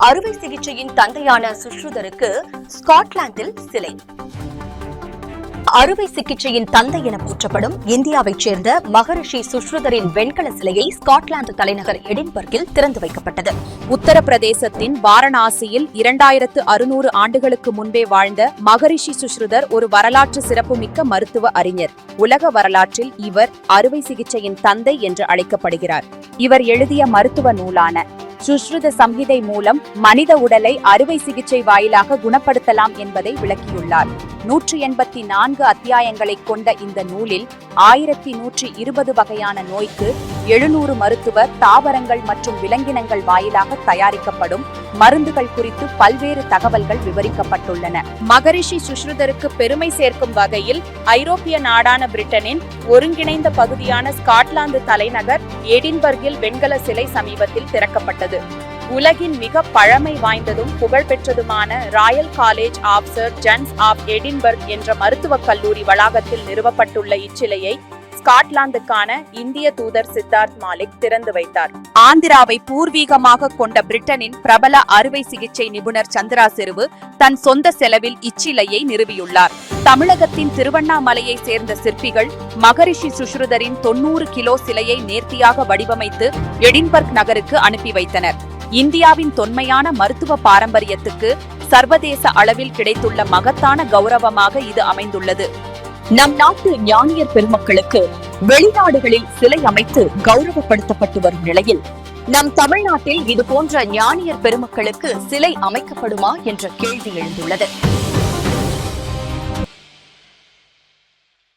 அறுவை சிகிச்சையின் தந்தையான சுஷ்ருதருக்கு ஸ்காட்லாந்தில் சிலை. அறுவை சிகிச்சையின் தந்தை என போற்றப்படும் இந்தியாவைச் சேர்ந்த மகரிஷி சுஷ்ருதரின் வெண்கல சிலையை ஸ்காட்லாந்து தலைநகர் எடின்பர்கில் திறந்து வைக்கப்பட்டது. உத்தரப்பிரதேசத்தின் வாரணாசியில் 2600 ஆண்டுகளுக்கு முன்பே வாழ்ந்த மகரிஷி சுஷ்ருதர் ஒரு வரலாற்று சிறப்புமிக்க மருத்துவ அறிஞர். உலக வரலாற்றில் இவர் அறுவை சிகிச்சையின் தந்தை என்று அழைக்கப்படுகிறார். இவர் எழுதிய மருத்துவ நூலான சுஷ்ருத சம்ஹிதை மூலம் மனித உடலை அறுவை சிகிச்சை வாயிலாக குணப்படுத்தலாம் என்பதை விளக்கியுள்ளார். 184 அத்தியாயங்களை கொண்ட இந்த நூலில் 1120 வகையான நோய்க்கு 700 மருத்துவ, தாவரங்கள் மற்றும் விலங்கினங்கள் வாயிலாக தயாரிக்கப்படும் மருந்துகள் குறித்து பல்வேறு தகவல்கள் விவரிக்கப்பட்டுள்ளன. மகரிஷி சுஷ்ருதருக்கு பெருமை சேர்க்கும் வகையில் ஐரோப்பிய நாடான பிரிட்டனின் ஒருங்கிணைந்த பகுதியான ஸ்காட்லாந்து தலைநகர் எடின்பர்கில் வெண்கல சிலை சமீபத்தில் திறக்கப்பட்டது. உலகின் மிக பழமை வாய்ந்ததும் புகழ்பெற்றதுமான Royal College of Surgeons of Edinburgh என்ற மருத்துவக் கல்லூரி வளாகத்தில் நிறுவப்பட்டுள்ள இச்சிலையை ஸ்காட்லாந்துக்கான இந்திய தூதர் சித்தார்த் மாலிக் திறந்து வைத்தார். ஆந்திராவை பூர்வீகமாக கொண்ட பிரிட்டனின் பிரபல அறுவை சிகிச்சை நிபுணர் சந்திரா செருவு தன் சொந்த செலவில் இச்சிலையை நிறுவியுள்ளார். தமிழகத்தின் திருவண்ணாமலையை சேர்ந்த சிற்பிகள் மகரிஷி சுஷ்ருதரின் 90 கிலோ சிலையை நேர்த்தியாக வடிவமைத்து எடின்பர்க் நகருக்கு அனுப்பி வைத்தனர். இந்தியாவின் தொன்மையான மருத்துவ பாரம்பரியத்துக்கு சர்வதேச அளவில் கிடைத்துள்ள மகத்தான கௌரவமாக இது அமைந்துள்ளது. நம் நாட்டு ஞானியர் பெருமக்களுக்கு வெளிநாடுகளில் சிலை அமைத்து கௌரவப்படுத்தப்பட்டு வரும் நிலையில் நம் தமிழ்நாட்டில் இதுபோன்ற ஞானியர் பெருமக்களுக்கு சிலை அமைக்கப்படுமா என்ற கேள்வி எழுந்துள்ளது.